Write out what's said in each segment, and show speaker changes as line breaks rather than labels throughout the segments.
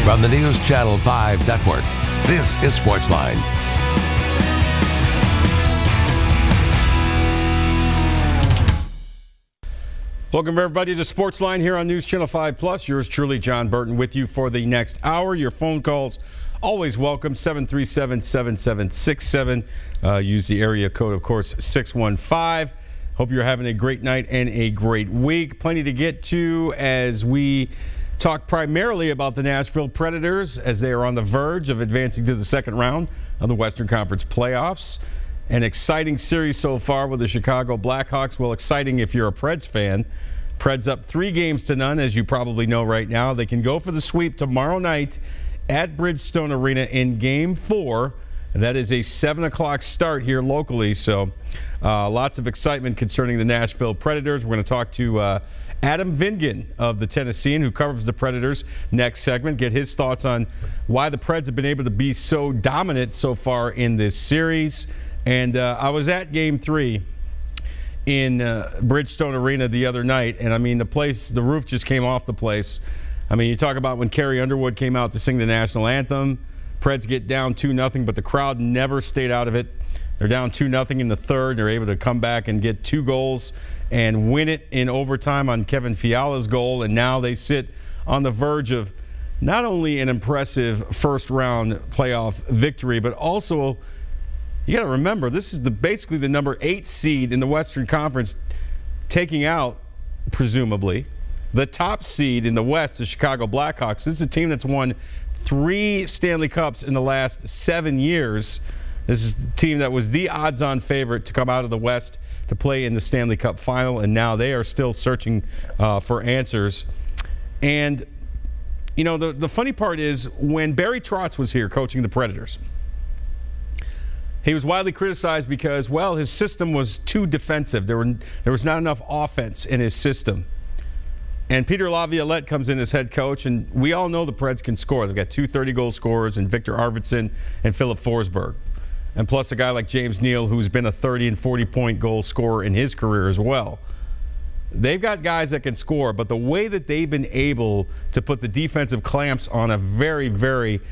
From the News Channel 5 Network, this is SportsLine.
Welcome, everybody, to SportsLine here on News Channel 5 Plus. Yours truly, Jon Burton, with you for the next hour. Your phone calls always welcome, 737-7767. Use the area code, of course, 615. Hope you're having a great night and a great week. Plenty to get to as we talk primarily about the Nashville Predators as they are on the verge of advancing to the second round of the Western Conference playoffs. An exciting series so far with the Chicago Blackhawks. Well, exciting if you're a Preds fan. Preds up 3-0, as you probably know right now. They can go for the sweep tomorrow night at Bridgestone Arena in Game 4. That is a 7 o'clock start here locally, so lots of excitement concerning the Nashville Predators. We're going to talk to Adam Vingan of the Tennessean, who covers the Predators, next segment. Get his thoughts on why the Preds have been able to be so dominant so far in this series. And I was at Game 3 in Bridgestone Arena the other night, and I mean, the roof just came off the place. I mean, you talk about when Carrie Underwood came out to sing the national anthem. Preds get down 2-0, but the crowd never stayed out of it. They're down 2-0 in the third. They're able to come back and get 2 goals and win it in overtime on Kevin Fiala's goal, and now they sit on the verge of not only an impressive first-round playoff victory, but also, you got to remember, this is basically the number 8 seed in the Western Conference, taking out, presumably, the top seed in the West, the Chicago Blackhawks. This is a team that's won 3 Stanley Cups in the last 7 years. This is the team that was the odds-on favorite to come out of the West to play in the Stanley Cup final, and now they are still searching for answers. And, you know, the funny part is when Barry Trotz was here coaching the Predators, he was widely criticized because, well, his system was too defensive. There was not enough offense in his system. And Peter Laviolette comes in as head coach, and we all know the Preds can score. They've got 2 30-goal scorers in Victor Arvidsson and Philip Forsberg. And plus a guy like James Neal, who's been a 30- and 40-point goal scorer in his career as well. They've got guys that can score, but the way that they've been able to put the defensive clamps on a very, very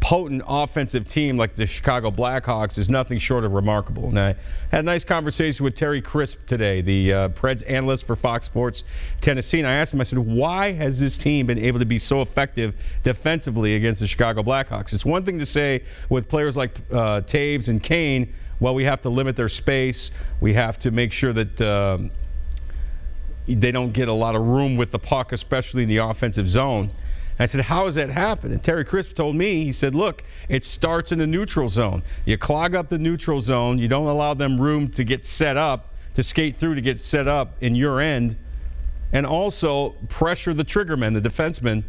potent offensive team like the Chicago Blackhawks is nothing short of remarkable. And I had a nice conversation with Terry Crisp today, the Preds analyst for Fox Sports Tennessee. And I asked him, I said, why has this team been able to be so effective defensively against the Chicago Blackhawks? It's one thing to say with players like Taves and Kane, well, we have to limit their space. We have to make sure that they don't get a lot of room with the puck, especially in the offensive zone. I said, how has that happened? And Terry Crisp told me, he said, look, it starts in the neutral zone. You clog up the neutral zone. You don't allow them room to get set up, to skate through, to get set up in your end. And also pressure the triggermen, the defensemen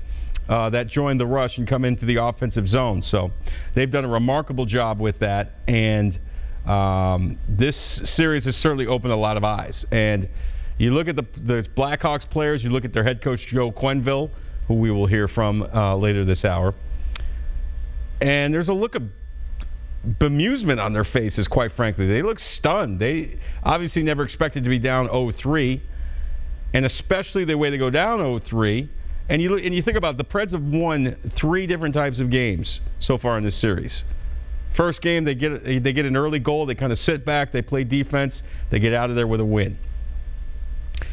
that join the rush and come into the offensive zone. So they've done a remarkable job with that. And this series has certainly opened a lot of eyes. And you look at the Blackhawks players, you look at their head coach, Joe Quenneville, who we will hear from later this hour. And there's a look of bemusement on their faces, quite frankly. They look stunned. They obviously never expected to be down 0-3, and especially the way they go down 0-3. And you think about it, the Preds have won 3 different types of games so far in this series. First game, they get an early goal. They kind of sit back. They play defense. They get out of there with a win.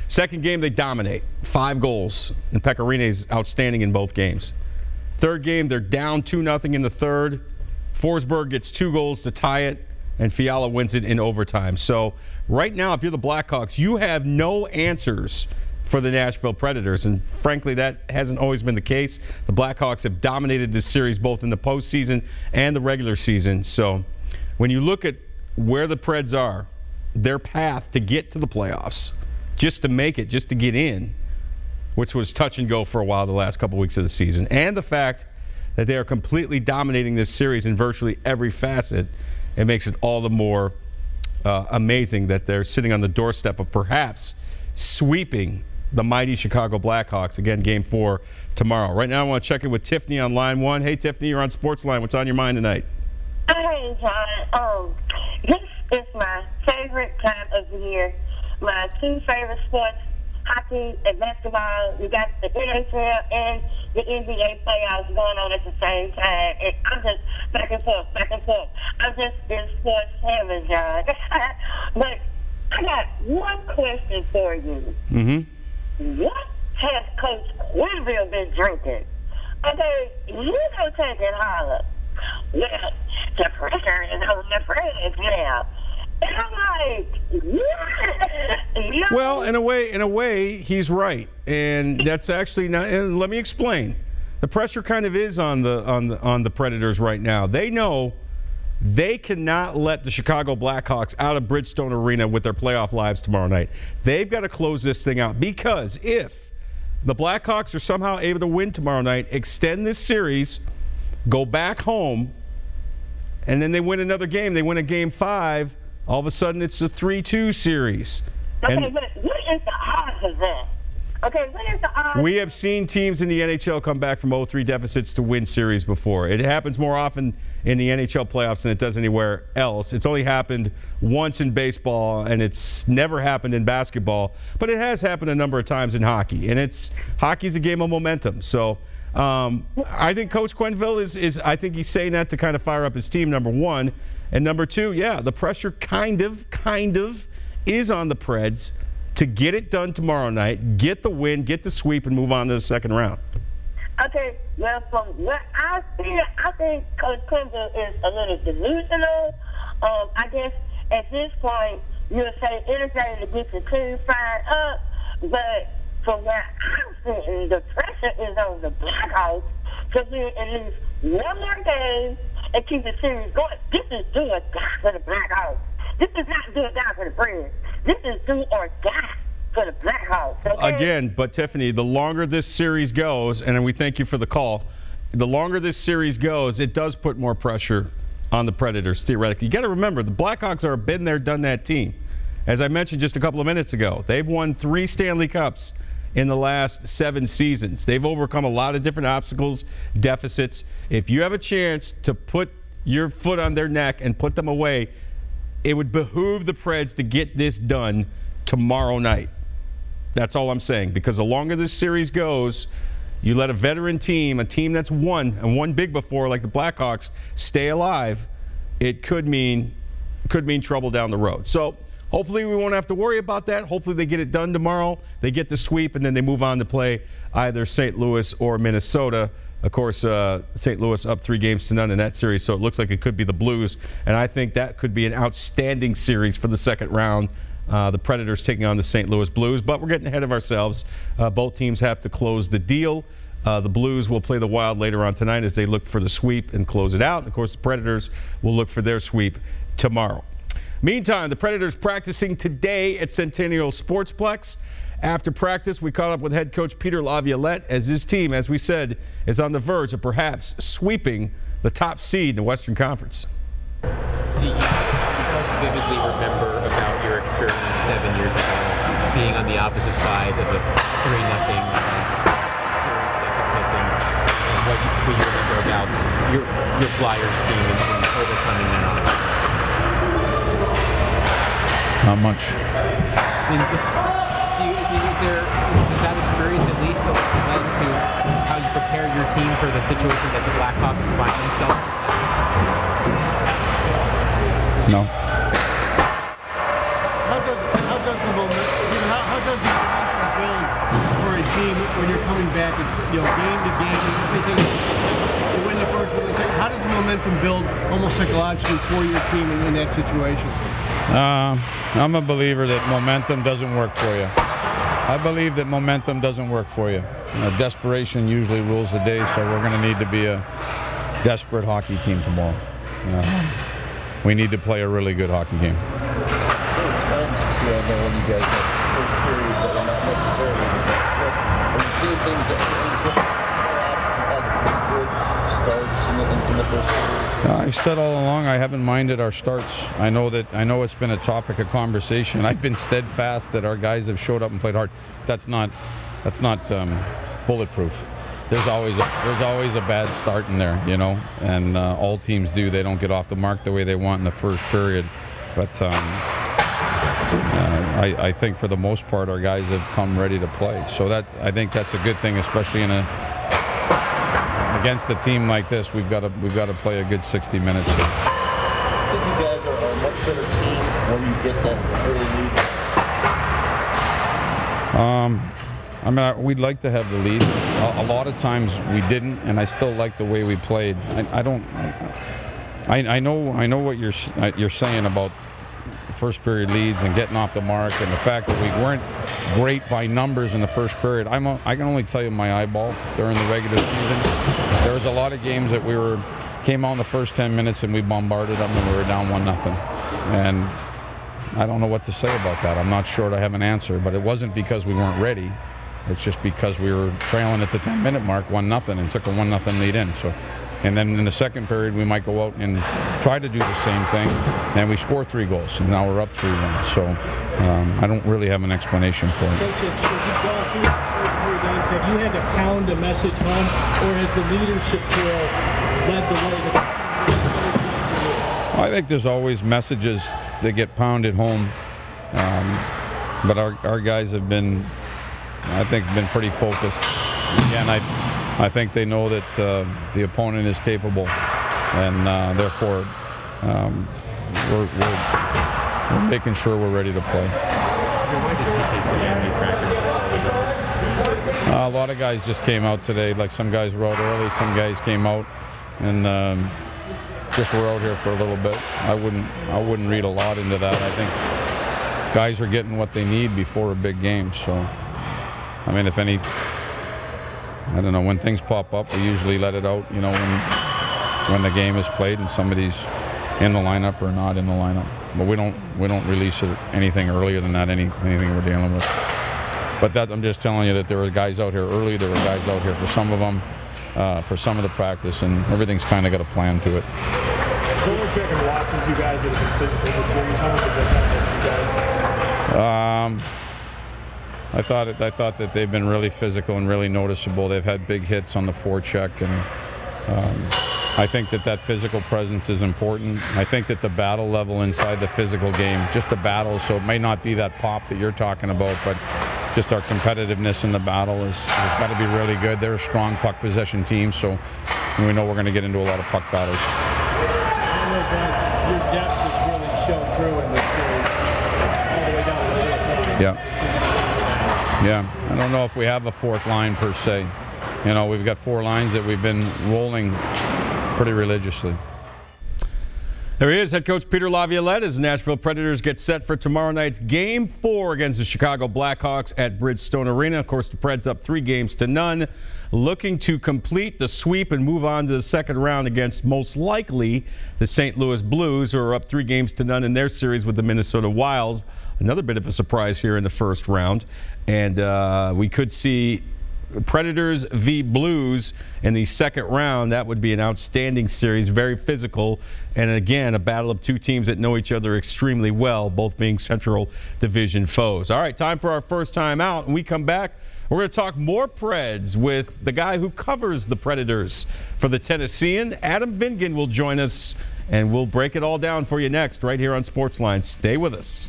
Second game, they dominate. 5 goals. And Pekarine's outstanding in both games. Third game, they're down 2-0 in the third. Forsberg gets 2 goals to tie it, and Fiala wins it in overtime. So right now, if you're the Blackhawks, you have no answers for the Nashville Predators. And frankly, that hasn't always been the case. The Blackhawks have dominated this series both in the postseason and the regular season. So when you look at where the Preds are, their path to get to the playoffs, just to make it, just to get in, which was touch and go for a while the last couple weeks of the season, and the fact that they are completely dominating this series in virtually every facet, it makes it all the more amazing that they're sitting on the doorstep of perhaps sweeping the mighty Chicago Blackhawks. Again, Game 4 tomorrow. Right now I want to check in with Tiffany on line 1. Hey, Tiffany, you're on SportsLine. What's on your mind tonight?
Hey, John. This is my favorite time of the year. My 2 favorite sports hockey and basketball. You got the NHL and the NBA playoffs going on at the same time. And I'm just back and forth, back and forth. I'm just in sports heaven, John. But I got one question for you.
Mm-hmm.
What has Coach Quenneville been drinking? Okay, you don't take it holler. Well, the pressure is on the Preds now. And I'm like, what?
Well, in a way, he's right, and that's actually not. And let me explain. The pressure kind of is on the Predators right now. They know they cannot let the Chicago Blackhawks out of Bridgestone Arena with their playoff lives tomorrow night. They've got to close this thing out, because if the Blackhawks are somehow able to win tomorrow night, extend this series, go back home, and then they win another game, they win a Game 5, all of a sudden it's a 3-2 series.
Okay, but what is the odds of that? Okay, what is the odds?
We have seen teams in the NHL come back from 0-3 deficits to win series before. It happens more often in the NHL playoffs than it does anywhere else. It's only happened once in baseball, and it's never happened in basketball, but it has happened a number of times in hockey. And hockey's a game of momentum. So I think Coach Quenneville is I think he's saying that to kind of fire up his team, number one. And number two, yeah, the pressure kind of is on the Preds to get it done tomorrow night, get the win, get the sweep, and move on to the second round.
Okay, well, from what I see, I think Coach Quenneville is a little delusional. I guess at this point, you'll say anything to get your team fired up, but from where I'm sitting, the pressure is on the Blackhawks to win at least one more game and keep the series going. This is do or die for the Blackhawks. This is not do or die for the Preds. This is do or die for the Blackhawks. Okay?
Again, but Tiffany, the longer this series goes, and we thank you for the call, the longer this series goes, it does put more pressure on the Predators, theoretically. You got to remember, the Blackhawks are a been there, done that team. As I mentioned just a couple of minutes ago, they've won 3 Stanley Cups in the last 7 seasons. They've overcome a lot of different obstacles, deficits. If you have a chance to put your foot on their neck and put them away, it would behoove the Preds to get this done tomorrow night. That's all I'm saying, because the longer this series goes, you let a veteran team, a team that's won and won big before, like the Blackhawks, stay alive, it could mean trouble down the road. So hopefully we won't have to worry about that. Hopefully they get it done tomorrow. They get the sweep, and then they move on to play either St. Louis or Minnesota. Of course, St. Louis up 3-0 in that series, so it looks like it could be the Blues. And I think that could be an outstanding series for the second round. The Predators taking on the St. Louis Blues. But we're getting ahead of ourselves. Both teams have to close the deal. The Blues will play the Wild later on tonight as they look for the sweep and close it out. And of course, the Predators will look for their sweep tomorrow. Meantime, the Predators practicing today at Centennial Sportsplex. After practice, we caught up with head coach Peter Laviolette as his team, as we said, is on the verge of perhaps sweeping the top seed in the Western Conference.
Do you most vividly remember about your experience 7 years ago, being on the opposite side of a 3-0 series deficit, and what you remember about your Flyers team and overcoming that?
Not much.
Does that experience at least led to how you prepare your team for the situation that the Blackhawks find themselves in?
No.
How does the momentum build for a team when you're coming back? It's game to game. You win the first one. How does the momentum build almost psychologically for your team in that situation?
I'm a believer that momentum doesn't work for you. I believe that momentum doesn't work for you. Desperation usually rules the day, so we're going to need to be a desperate hockey team tomorrow. We need to play a really good hockey game.
I know when you guys had first periods that were not necessarily the best. Are you seeing things that are different playoffs that you've had good starts in the first period?
I've said all along I haven't minded our starts. I know it's been a topic of conversation. I've been steadfast that our guys have showed up and played hard. That's not bulletproof. There's always a bad start in there, you know, and all teams do. They don't get off the mark the way they want in the first period, but I think for the most part our guys have come ready to play. So I think that's a good thing, especially against a team like this. We've got to play a good 60 minutes here.
I think you guys are a much better team when you get that early lead.
I mean, we'd like to have the lead. A lot of times we didn't, and I still like the way we played. I know what you're saying about first period leads and getting off the mark, and the fact that we weren't great by numbers in the first period. I can only tell you my eyeball during the regular season. There was a lot of games that came out in the first 10 minutes and we bombarded them and we were down 1-0. And I don't know what to say about that. I'm not sure I have an answer, but it wasn't because we weren't ready. It's just because we were trailing at the 10-minute mark 1-0 and took a 1-0 lead in. So, and then in the second period we might go out and try to do the same thing, and we score 3 goals, and now we're up 3-1. So I don't really have an explanation for it.
Coach, as you've gone through these first 3 games, have you had to pound a message home, or has the leadership core led the way that
I think there's always messages that get pounded home, but our guys have been, I think, been pretty focused. Again, I think they know that the opponent is capable, and therefore we're making sure we're ready to play. A lot of guys just came out today. Like some guys were out early, some guys came out and just were out here for a little bit. I wouldn't read a lot into that. I think guys are getting what they need before a big game. So, I mean, if any, I don't know, when things pop up, we usually let it out, you know, when the game is played and somebody's in the lineup or not in the lineup. But we don't release anything earlier than that, anything we're dealing with. But that, I'm just telling you that there were guys out here early, there were guys out here for some of them, for some of the practice, and everything's kind of got a plan to it.
Kovalchuk and Watson, 2 guys that have been physical this series, how much of that helped you guys?
I thought that they've been really physical and really noticeable. They've had big hits on the forecheck, and I think that physical presence is important. I think that the battle level inside the physical game, just the battle, so it may not be that pop that you're talking about, but just our competitiveness in the battle has got to be really good. They're a strong puck possession team, so we know we're going to get into a lot of puck battles.
Your depth has really shown through in this series, all the way down to the middle.
Yeah. Yeah, I don't know if we have a 4th line per se. You know, we've got 4 lines that we've been rolling pretty religiously.
There he is, head coach Peter Laviolette, as the Nashville Predators get set for tomorrow night's Game 4 against the Chicago Blackhawks at Bridgestone Arena. Of course, the Preds up 3-0, looking to complete the sweep and move on to the second round against, most likely, the St. Louis Blues, who are up 3-0 in their series with the Minnesota Wild. Another bit of a surprise here in the first round. And we could see Predators v. Blues in the second round. That would be an outstanding series, very physical, and again, a battle of 2 teams that know each other extremely well, both being Central Division foes. All right, time for our first time out. When we come back, we're going to talk more Preds with the guy who covers the Predators for the Tennessean. Adam Vingan will join us, and we'll break it all down for you next, right here on SportsLine. Stay with us.